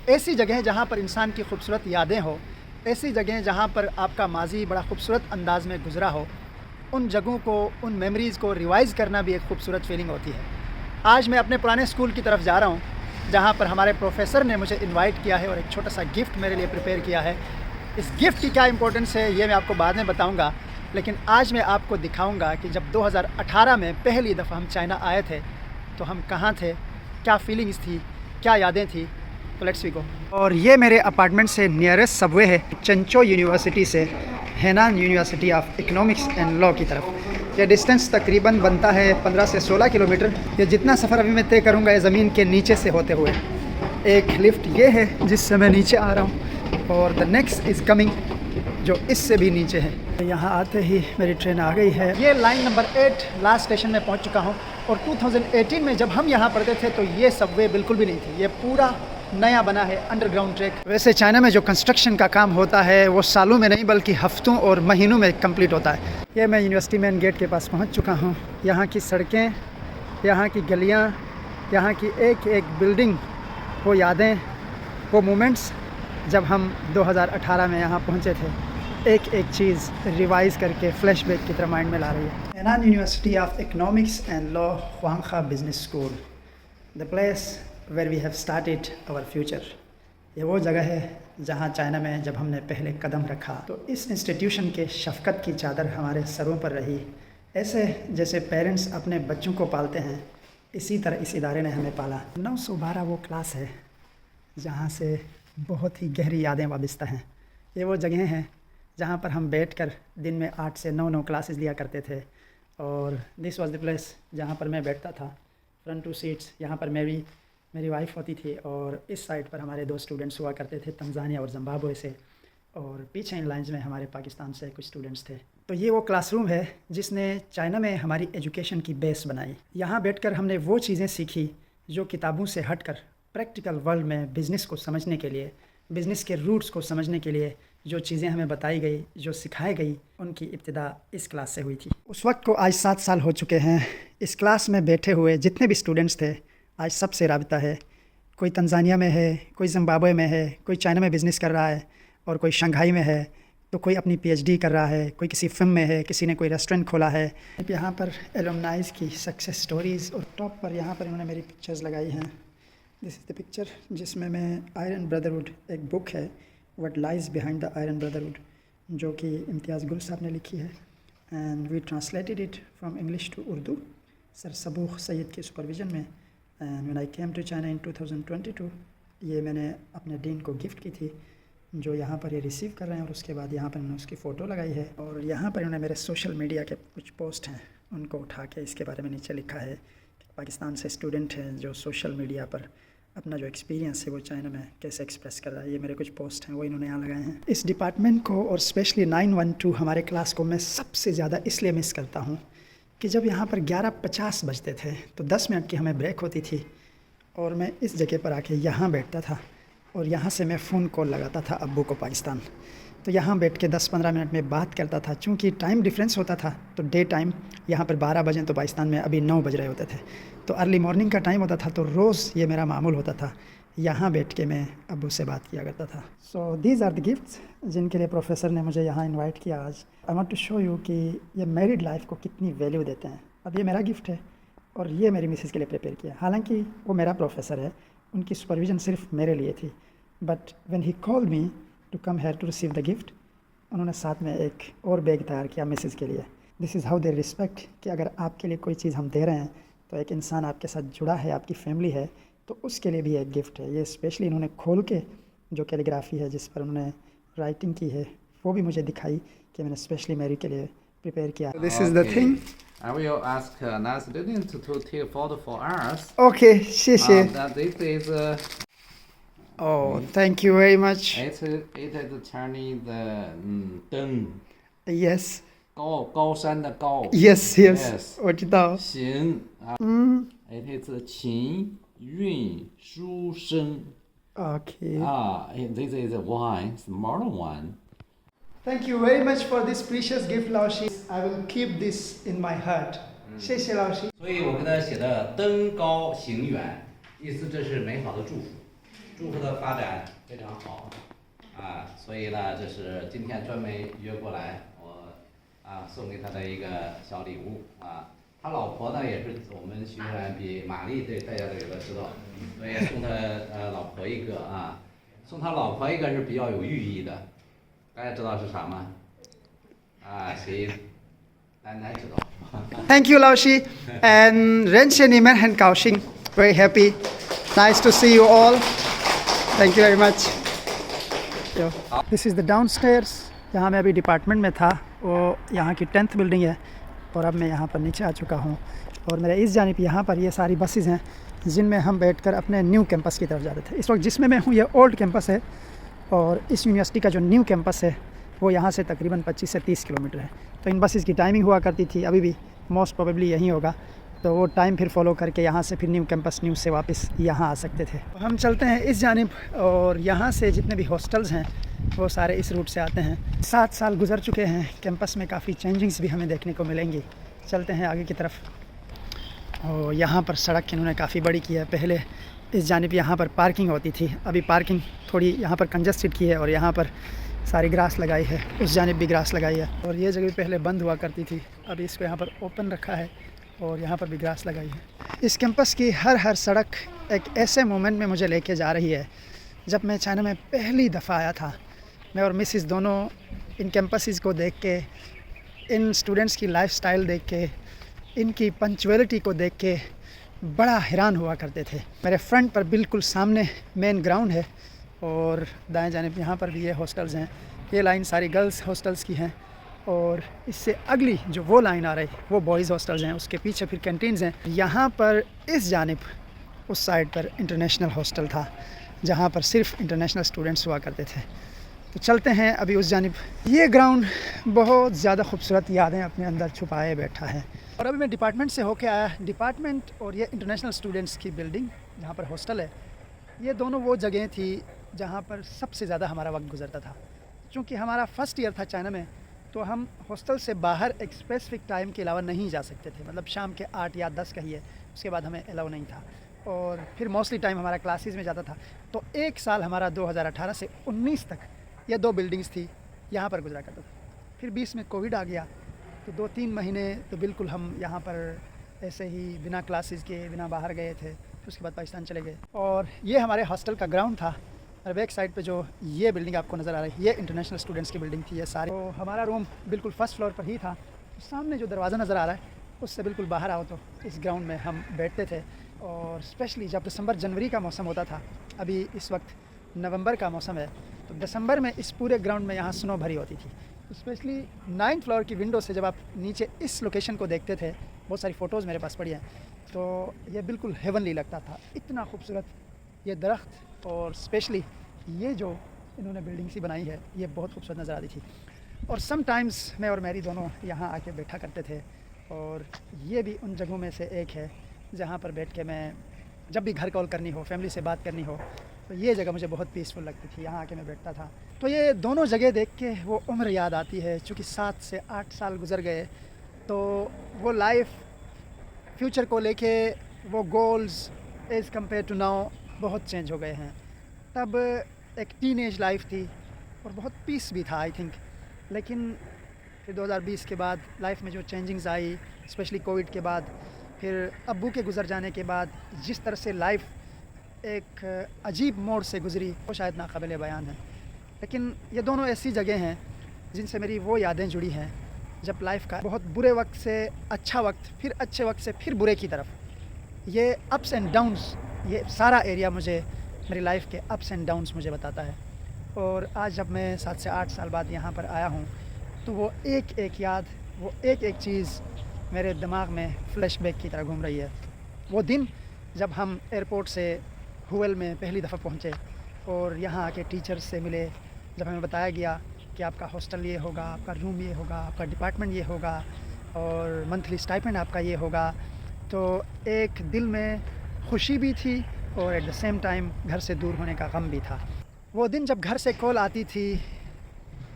ऐसी जगह जहाँ पर इंसान की खूबसूरत यादें हो, ऐसी जगह जहाँ पर आपका माजी बड़ा खूबसूरत अंदाज में गुजरा हो, उन जगहों को, उन मेमोरीज़ को रिवाइज़ करना भी एक खूबसूरत फीलिंग होती है। आज मैं अपने पुराने स्कूल की तरफ जा रहा हूँ, जहाँ पर हमारे प्रोफेसर ने मुझे इनवाइट किया है और एक छोटा सा गिफ्ट मेरे लिए प्रिपेयर किया है। इस गिफ्ट की क्या इंपॉर्टेंस है ये मैं आपको बाद में बताऊँगा, लेकिन आज मैं आपको दिखाऊँगा कि जब 2018 में पहली दफ़ा हम चाइना आए थे तो हम कहाँ थे, क्या फीलिंग्स थी, क्या यादें थी। तो लेट्स वी गो। और ये मेरे अपार्टमेंट से नियरेस्ट सबवे है, चंचो यूनिवर्सिटी से Henan University of Economics and law की तरफ। ये डिस्टेंस तकरीबन बनता है 15 से 16 किलोमीटर। ये जितना सफ़र अभी मैं तय करूँगा ये ज़मीन के नीचे से होते हुए। एक लिफ्ट ये है जिससे मैं नीचे आ रहा हूँ और द नेक्स्ट इज़ कमिंग जो इससे भी नीचे है। यहाँ आते ही मेरी ट्रेन आ गई है। ये लाइन नंबर 8 लास्ट स्टेशन में पहुँच चुका हूँ। और 2018 में जब हम यहाँ पढ़ते थे तो ये सबवे बिल्कुल भी नहीं थी, ये पूरा नया बना है अंडरग्राउंड ट्रैक। वैसे चाइना में जो कंस्ट्रक्शन का काम होता है वो सालों में नहीं बल्कि हफ्तों और महीनों में कंप्लीट होता है। ये मैं यूनिवर्सिटी मेन गेट के पास पहुँच चुका हूँ। यहाँ की सड़कें, यहाँ की गलियाँ, यहाँ की एक एक बिल्डिंग, वो यादें, वो मोमेंट्स जब हम 2018 में यहाँ पहुँचे थे, एक एक चीज़ रिवाइज़ करके फ्लैशबैक की तरह माइंड में ला रही है। Henan University of Economics and Law, हुआंगखा business school, the place where we have started our future. ये वो जगह है जहाँ चाइना में जब हमने पहले कदम रखा तो इस इंस्टीट्यूशन के शफ़क़त की चादर हमारे सरों पर रही। ऐसे जैसे पेरेंट्स अपने बच्चों को पालते हैं, इसी तरह इस इदारे ने हमें पाला। 912 वो क्लास है जहाँ से बहुत ही गहरी यादें वाबस्ता हैं। ये वो जगह हैं जहाँ पर हम बैठकर दिन में 8 से 9 क्लासेस लिया करते थे। और दिस वाज द प्लेस जहाँ पर मैं बैठता था। फ्रंट 2 सीट्स यहाँ पर मेरी वाइफ होती थी और इस साइड पर हमारे 2 स्टूडेंट्स हुआ करते थे, तंजानिया और ज़िम्बाब्वे से, और पीछे इन लाइंस में हमारे पाकिस्तान से कुछ स्टूडेंट्स थे। तो ये वो क्लासरूम है जिसने चाइना में हमारी एजुकेशन की बेस बनाई। यहाँ बैठकर हमने वो चीज़ें सीखी जो किताबों से हटकर प्रैक्टिकल वर्ल्ड में बिज़नेस को समझने के लिए, बिज़नेस के रूट्स को समझने के लिए जो चीज़ें हमें बताई गई, जो सिखाई गई, उनकी इब्तिदा इस क्लास से हुई थी। उस वक्त को आज 7 साल हो चुके हैं। इस क्लास में बैठे हुए जितने भी स्टूडेंट्स थे आज सबसे राबिता है। कोई तंजानिया में है, कोई ज़िम्बाब्वे में है, कोई चाइना में बिज़नेस कर रहा है और कोई शंघाई में है, तो कोई अपनी पीएचडी कर रहा है, कोई किसी फ़िल्म में है, किसी ने कोई रेस्टोरेंट खोला है। यहाँ पर एलुमनाइज़ की सक्सेस स्टोरीज़ और टॉप पर यहाँ पर इन्होंने मेरी पिक्चर्स लगाई हैं। दिस इज़ द पिक्चर जिसमें मैं आयरन ब्रदरहुड, एक बुक है What Lies Behind the Iron Brotherhood, जो कि इम्तियाज़ गुल साहब ने लिखी है, and we translated it from English to Urdu sir सबूख सैयद के सुपरविज़न में। And when I came to China in 2022, ये मैंने अपने डीन को गिफ्ट की थी, जो यहाँ पर ये रिसीव कर रहे हैं। और उसके बाद यहाँ पर मैंने उसकी फ़ोटो लगाई है और यहाँ पर इन्होंने मेरे सोशल मीडिया के कुछ पोस्ट हैं उनको उठा के इसके बारे में नीचे लिखा है कि पाकिस्तान से स्टूडेंट हैं जो सोशल मीडिया पर अपना जो एक्सपीरियंस है वो चाइना में कैसे एक्सप्रेस कर रहा है। ये मेरे कुछ पोस्ट हैं वो इन्होंने यहाँ लगाए हैं। इस डिपार्टमेंट को और स्पेशली 912 हमारे क्लास को मैं सबसे ज़्यादा इसलिए मिस करता हूँ कि जब यहाँ पर 11:50 बजते थे तो 10 मिनट की हमें ब्रेक होती थी और मैं इस जगह पर आके यहाँ बैठता था और यहाँ से मैं फ़ोन कॉल लगाता था अब्बू को पाकिस्तान। तो यहाँ बैठ के 10-15 मिनट में बात करता था। चूँकि टाइम डिफरेंस होता था तो डे टाइम यहाँ पर 12 बजे तो पाकिस्तान में अभी 9 बज रहे होते थे, तो अर्ली मॉर्निंग का टाइम होता था। तो रोज़ ये मेरा मामूल होता था, यहाँ बैठ के मैं अब्बू से बात किया करता था। So these are the gifts जिनके लिए प्रोफेसर ने मुझे यहाँ इन्वाइट किया आज। I want to show you कि ये मैरिड लाइफ को कितनी वैल्यू देते हैं। अब ये मेरा गिफ्ट है और ये मेरी मिसेज़ के लिए प्रिपेयर किया। हालांकि वो मेरा प्रोफेसर है, उनकी सुपरविज़न सिर्फ मेरे लिए थी, but when he called me to come here to receive the gift, उन्होंने साथ में एक और बैग तैयार किया मिसेज़ के लिए। This is how they respect कि अगर आपके लिए कोई चीज़ हम दे रहे हैं तो एक इंसान आपके साथ जुड़ा है, आपकी फैमिली है, तो उसके लिए भी एक गिफ्ट है। ये स्पेशली इन्होंने खोल के जो कैलीग्राफी है जिस पर उन्होंने राइटिंग की है वो भी मुझे दिखाई कि मैंने स्पेशली मेरी के लिए प्रिपेयर किया। This is the thing. I will ask another student to take a photo for us. Okay, शेषे। That this is Oh, thank you very much. it is Chinese 灯 Yes. 高山的高 Yes, yes. Yes. 我知道。行啊 it is 琴韵书声 Okay. this is one smaller one. Thank you very much for this precious gift, Laoshi. I will keep this in my heart. 谢谢老师。所以我给他写的登高行远，意思这是美好的祝福。祝福的发展非常好啊，所以呢，这是今天专门约过来，我送给他的一个小礼物啊。他老婆呢也是我们徐然比玛丽对大家都有的知道，所以送他老婆一个啊，送他老婆一个是比较有寓意的，大家知道是啥吗？行，奶奶知道。Thank you, Laoshi. And Renchen, Nimen, and Kaoshing. Very happy. Nice to see you all. Thank you very much. This is the downstairs. जहाँ मैं अभी department में था वो यहाँ की 10th building है और अब मैं यहाँ पर नीचे आ चुका हूँ और मेरे इस जानिब यहाँ पर ये सारी बसेज़ हैं जिनमें हम बैठकर अपने न्यू कैंपस की तरफ जाते थे। इस वक्त जिसमें मैं हूँ ये ओल्ड कैंपस है और इस यूनिवर्सिटी का जो न्यू कैंपस है वो यहाँ से तकरीबन 25 से 30 किलोमीटर है। तो इन बसेज़ की टाइमिंग हुआ करती थी, अभी भी मोस्ट प्रोबेबली यहीं होगा, तो वो टाइम फिर फॉलो करके यहाँ से फिर न्यू कैंपस न्यू से वापस यहाँ आ सकते थे। हम चलते हैं इस जानिब और यहाँ से जितने भी हॉस्टल्स हैं वो सारे इस रूट से आते हैं। 7 साल गुजर चुके हैं, कैंपस में काफ़ी चेंजिंग्स भी हमें देखने को मिलेंगी। चलते हैं आगे की तरफ। और यहाँ पर सड़क इन्होंने काफ़ी बड़ी की है। पहले इस जानिब यहाँ पर पार्किंग होती थी, अभी पार्किंग थोड़ी यहाँ पर कंजस्टेड की है और यहाँ पर सारी ग्रास लगाई है, उस जानिब भी ग्रास लगाई है। और ये जगह पहले बंद हुआ करती थी, अभी इसको यहाँ पर ओपन रखा है और यहाँ पर भी ग्रास लगाई है। इस कैंपस की हर सड़क एक ऐसे मोमेंट में मुझे लेके जा रही है जब मैं चाइना में पहली दफ़ा आया था। मैं और मिसिस दोनों इन कैंपसेस को देख के, इन स्टूडेंट्स की लाइफस्टाइल देख के, इनकी पंक्चुअलिटी को देख के बड़ा हैरान हुआ करते थे। मेरे फ्रंट पर बिल्कुल सामने मेन ग्राउंड है और दाएं जानिब यहाँ पर भी ये हॉस्टल्स हैं। ये लाइन सारी गर्ल्स हॉस्टल्स की हैं और इससे अगली जो वो लाइन आ रही वो बॉयज़ हॉस्टल्स हैं, उसके पीछे फिर कैंटीन्स हैं। यहाँ पर इस जानिब उस साइड पर इंटरनेशनल हॉस्टल था जहाँ पर सिर्फ इंटरनेशनल स्टूडेंट्स हुआ करते थे। तो चलते हैं अभी उस जानिब। ये ग्राउंड बहुत ज़्यादा खूबसूरत यादें अपने अंदर छुपाए बैठा है। और अभी मैं डिपार्टमेंट से होके आया। डिपार्टमेंट और ये इंटरनेशनल स्टूडेंट्स की बिल्डिंग जहाँ पर हॉस्टल है, ये दोनों वो जगह थी जहाँ पर सबसे ज़्यादा हमारा वक्त गुजरता था। चूँकि हमारा फ़र्स्ट ईयर था चाइना में, तो हम हॉस्टल से बाहर एक स्पेसिफिक टाइम के अलावा नहीं जा सकते थे, मतलब शाम के 8 या 10 कहिए, उसके बाद हमें अलाउ नहीं था। और फिर मोस्टली टाइम हमारा क्लासेस में जाता था। तो एक साल हमारा 2018 से 19 तक ये 2 बिल्डिंग्स थी, यहाँ पर गुजरा करता था। फिर बीच में कोविड आ गया, तो 2-3 महीने तो बिल्कुल हम यहाँ पर ऐसे ही बिना क्लासेस के, बिना बाहर गए थे। फिर उसके बाद पाकिस्तान चले गए। और ये हमारे हॉस्टल का ग्राउंड था। और बैक साइड पे जो ये बिल्डिंग आपको नज़र आ रही है, ये इंटरनेशनल स्टूडेंट्स की बिल्डिंग थी ये सारी। तो हमारा रूम बिल्कुल फर्स्ट फ्लोर पर ही था। तो सामने जो दरवाज़ा नज़र आ रहा है उससे बिल्कुल बाहर आओ तो इस ग्राउंड में हम बैठते थे। और स्पेशली जब दिसंबर जनवरी का मौसम होता था, अभी इस वक्त नवंबर का मौसम है, तो दिसंबर में इस पूरे ग्राउंड में यहाँ स्नो भरी होती थी। स्पेशली 9th फ्लोर की विंडो से जब आप नीचे इस लोकेशन को देखते थे, बहुत सारी फ़ोटोज़ मेरे पास पड़ी हैं, तो ये बिल्कुल हेवनली लगता था। इतना खूबसूरत ये दरख्त और स्पेशली ये जो इन्होंने बिल्डिंग सी बनाई है, ये बहुत खूबसूरत नज़र आती थी। और समटाइम्स मैं और मैरी दोनों यहाँ आके बैठा करते थे। और ये भी उन जगहों में से एक है जहाँ पर बैठ के मैं जब भी घर कॉल करनी हो, फैमिली से बात करनी हो, तो ये जगह मुझे बहुत पीसफुल लगती थी, यहाँ आके मैं बैठता था। तो ये दोनों जगह देख के वो उम्र याद आती है। चूँकि 7 से 8 साल गुजर गए, तो वो लाइफ फ्यूचर को लेके वो goals as compare to now बहुत चेंज हो गए हैं। तब एक टीनेज लाइफ थी और बहुत पीस भी था आई थिंक। लेकिन फिर 2020 के बाद लाइफ में जो चेंजिंग्स आई, स्पेशली कोविड के बाद, फिर अब्बू के गुजर जाने के बाद जिस तरह से लाइफ एक अजीब मोड़ से गुजरी, वो शायद नाकाबिल बयान है। लेकिन ये दोनों ऐसी जगह हैं जिनसे मेरी वो यादें जुड़ी हैं जब लाइफ का बहुत बुरे वक्त से अच्छा वक्त, फिर अच्छे वक्त से फिर बुरे की तरफ, ये अप्स एंड डाउन्स, ये सारा एरिया मुझे मेरी लाइफ के अप्स एंड डाउन्स मुझे बताता है। और आज जब मैं 7 से 8 साल बाद यहाँ पर आया हूँ, तो वो एक एक याद, वो एक एक चीज़ मेरे दिमाग में फ्लैशबैक की तरह घूम रही है। वो दिन जब हम एयरपोर्ट से हुएल में पहली दफ़ा पहुँचे और यहाँ आके टीचर्स से मिले, जब हमें बताया गया कि आपका हॉस्टल ये होगा, आपका रूम ये होगा, आपका डिपार्टमेंट ये होगा और मंथली स्टाइपेंड आपका ये होगा, तो एक दिल में खुशी भी थी और एट द सेम टाइम घर से दूर होने का गम भी था। वो दिन जब घर से कॉल आती थी,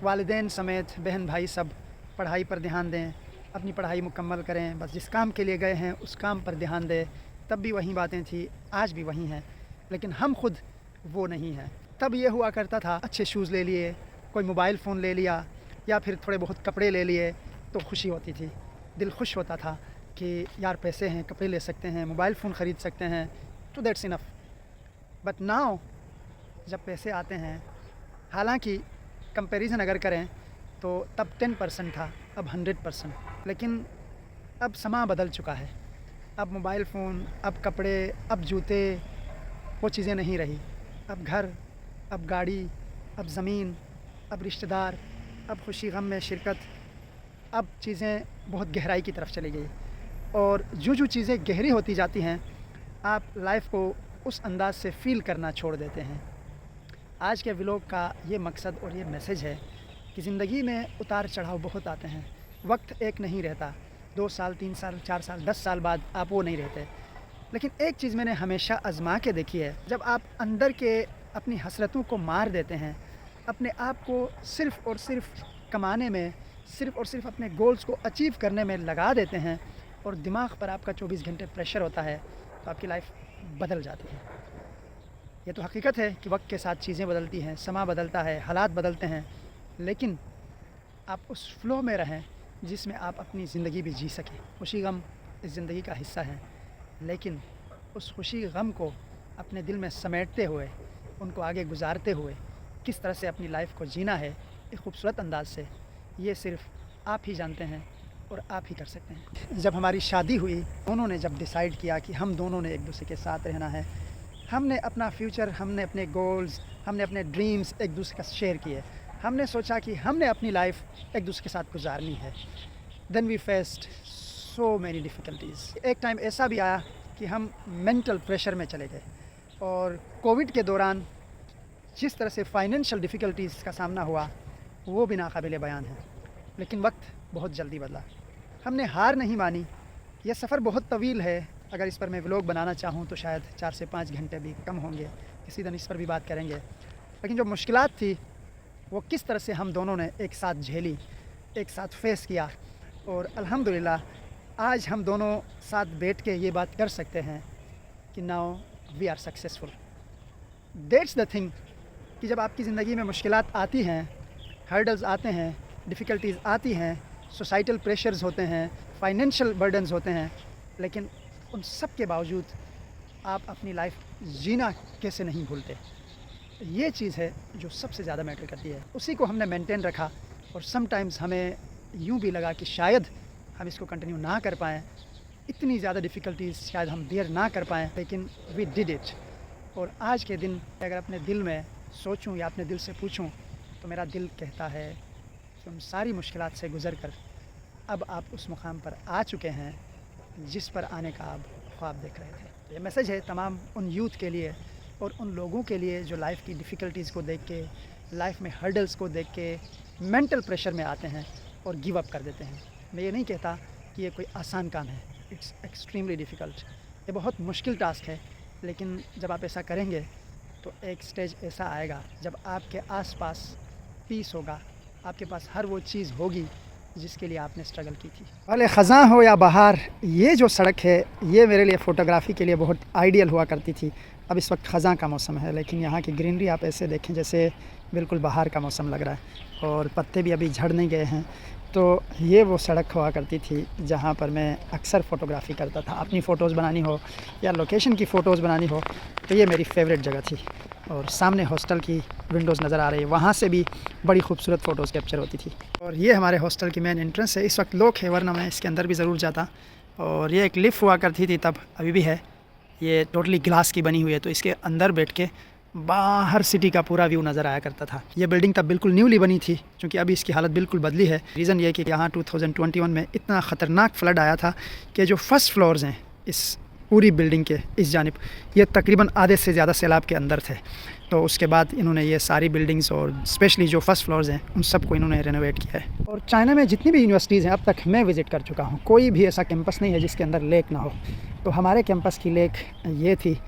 वालिदैन समेत बहन भाई सब पढ़ाई पर ध्यान दें, अपनी पढ़ाई मुकम्मल करें, बस जिस काम के लिए गए हैं उस काम पर ध्यान दें, तब भी वही बातें थी, आज भी वही हैं। लेकिन हम खुद वो नहीं है। तब ये हुआ करता था, अच्छे शूज़ ले लिए, कोई मोबाइल फ़ोन ले लिया या फिर थोड़े बहुत कपड़े ले लिए तो खुशी होती थी, दिल खुश होता था कि यार पैसे हैं, कपड़े ले सकते हैं, मोबाइल फ़ोन ख़रीद सकते हैं, तो दैट्स इनफ। बट नाउ जब पैसे आते हैं, हालांकि कंपैरिजन अगर करें तो तब 10% था, अब 100%। लेकिन अब समा बदल चुका है, अब मोबाइल फ़ोन, अब कपड़े, अब जूते, वो चीज़ें नहीं रही। अब घर, अब गाड़ी, अब ज़मीन, अब रिश्तेदार, अब खुशी गम में शिरकत, अब चीज़ें बहुत गहराई की तरफ चली गई। और जो जो चीज़ें गहरी होती जाती हैं, आप लाइफ को उस अंदाज से फ़ील करना छोड़ देते हैं। आज के व्लॉग का ये मकसद और ये मैसेज है कि ज़िंदगी में उतार चढ़ाव बहुत आते हैं, वक्त एक नहीं रहता। 2 साल, 3 साल, 4 साल, 10 साल बाद आप वो नहीं रहते। लेकिन एक चीज़ मैंने हमेशा आज़मा के देखी है, जब आप अंदर के अपनी हसरतों को मार देते हैं, अपने आप को सिर्फ़ और सिर्फ कमाने में, सिर्फ़ और सिर्फ अपने गोल्स को अचीव करने में लगा देते हैं और दिमाग पर आपका 24 घंटे प्रेशर होता है, तो आपकी लाइफ बदल जाती है। ये तो हकीकत है कि वक्त के साथ चीज़ें बदलती हैं, समा बदलता है, हालात बदलते हैं, लेकिन आप उस फ़्लो में रहें जिसमें आप अपनी ज़िंदगी भी जी सकें। खुशी गम इस ज़िंदगी का हिस्सा है, लेकिन उस खुशी गम को अपने दिल में समेटते हुए, उनको आगे गुजारते हुए किस तरह से अपनी लाइफ को जीना है एक खूबसूरत अंदाज से, ये सिर्फ़ आप ही जानते हैं और आप ही कर सकते हैं। जब हमारी शादी हुई, उन्होंने जब डिसाइड किया कि हम दोनों ने एक दूसरे के साथ रहना है, हमने अपना फ्यूचर, हमने अपने गोल्स, हमने अपने ड्रीम्स एक दूसरे का शेयर किए। हमने सोचा कि हमने अपनी लाइफ एक दूसरे के साथ गुजारनी है। Then we faced so many difficulties. एक टाइम ऐसा भी आया कि हम मेंटल प्रेशर में चले गए, और कोविड के दौरान जिस तरह से फाइनेंशियल डिफ़िकल्टीज़ का सामना हुआ वो भी नाकाबिले बयान है। लेकिन वक्त बहुत जल्दी बदला, हमने हार नहीं मानी। यह सफ़र बहुत तवील है, अगर इस पर मैं व्लॉग बनाना चाहूँ तो शायद 4 से 5 घंटे भी कम होंगे, किसी दिन इस पर भी बात करेंगे। लेकिन जो मुश्किलात थी वो किस तरह से हम दोनों ने एक साथ झेली, एक साथ फेस किया, और अल्हम्दुलिल्लाह आज हम दोनों साथ बैठ के ये बात कर सकते हैं कि now we are successful. That's the thing कि जब आपकी ज़िंदगी में मुश्किलात आती हैं, हर्डल्स आते हैं, डिफ़िकल्टीज़ आती हैं, सोसाइटल प्रेशर्स होते हैं, फाइनेंशियल बर्डन्स होते हैं, लेकिन उन सब के बावजूद आप अपनी लाइफ जीना कैसे नहीं भूलते, ये चीज़ है जो सबसे ज़्यादा मैटर करती है। उसी को हमने मेंटेन रखा, और समटाइम्स हमें यूँ भी लगा कि शायद हम इसको कंटिन्यू ना कर पाएँ, इतनी ज़्यादा डिफ़िकल्टीज़ शायद हम बेयर ना कर पाएँ, लेकिन वी डिड इट। और आज के दिन अगर अपने दिल में सोचूं या अपने दिल से पूछूं तो मेरा दिल कहता है कि उन सारी मुश्किलात से गुज़र कर अब आप उस मुकाम पर आ चुके हैं जिस पर आने का आप ख्वाब देख रहे थे। ये मैसेज है तमाम उन यूथ के लिए और उन लोगों के लिए जो लाइफ की डिफ़िकल्टीज़ को देख के, लाइफ में हर्डल्स को देख के मेंटल प्रेशर में आते हैं और गिव अप कर देते हैं। मैं ये नहीं कहता कि ये कोई आसान काम है, इट्स एक्सट्रीमली डिफ़िकल्ट, ये बहुत मुश्किल टास्क है, लेकिन जब आप ऐसा करेंगे तो एक स्टेज ऐसा आएगा जब आपके आसपास पीस होगा, आपके पास हर वो चीज़ होगी जिसके लिए आपने स्ट्रगल की थी। भले ख़ज़ां हो या बहार, ये जो सड़क है ये मेरे लिए फ़ोटोग्राफ़ी के लिए बहुत आइडियल हुआ करती थी। अब इस वक्त ख़ज़ां का मौसम है, लेकिन यहाँ की ग्रीनरी आप ऐसे देखें जैसे बिल्कुल बाहर का मौसम लग रहा है, और पत्ते भी अभी झड़ नहीं गए हैं। तो ये वो सड़क हुआ करती थी जहाँ पर मैं अक्सर फ़ोटोग्राफ़ी करता था। अपनी फ़ोटोज़ बनानी हो या लोकेशन की फ़ोटोज़ बनानी हो तो ये मेरी फेवरेट जगह थी। और सामने हॉस्टल की विंडोज़ नज़र आ रही है, वहाँ से भी बड़ी खूबसूरत फ़ोटोज़ कैप्चर होती थी। और ये हमारे हॉस्टल की मेन एंट्रेंस है। इस वक्त लॉक है, वरना मैं इसके अंदर भी ज़रूर जाता। और ये एक लिफ्ट हुआ करती थी तब, अभी भी है। ये टोटली ग्लास की बनी हुई है, तो इसके अंदर बैठ के बाहर सिटी का पूरा व्यू नज़र आया करता था। ये बिल्डिंग तब बिल्कुल न्यूली बनी थी, क्योंकि अभी इसकी हालत बिल्कुल बदली है। रीज़न ये कि यहाँ 2021 में इतना ख़तरनाक फ्लड आया था कि जो फर्स्ट फ्लोर्स हैं इस पूरी बिल्डिंग के इस जानिब, ये तकरीबन आधे से ज़्यादा सैलाब के अंदर थे। तो उसके बाद इन्होंने ये सारी बिल्डिंग्स और स्पेशली जो फर्स्ट फ्लोर्स हैं उन सबको इन्होंने रेनोवेट किया है। और चाइना में जितनी भी यूनिवर्सिटीज़ हैं अब तक मैं विज़िट कर चुका हूँ, कोई भी ऐसा कैंपस नहीं है जिसके अंदर लेक ना हो। तो हमारे कैंपस की लेक ये थी।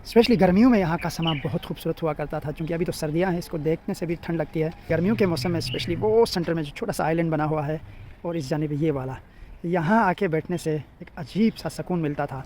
स्पेशली गर्मियों में यहाँ का समा बहुत खूबसूरत हुआ करता था, क्योंकि अभी तो सर्दियाँ हैं, इसको देखने से भी ठंड लगती है। गर्मियों के मौसम में स्पेशली वो सेंटर में जो छोटा सा आइलैंड बना हुआ है और इस जानिब ये वाला, यहाँ आके बैठने से एक अजीब सा सुकून मिलता था।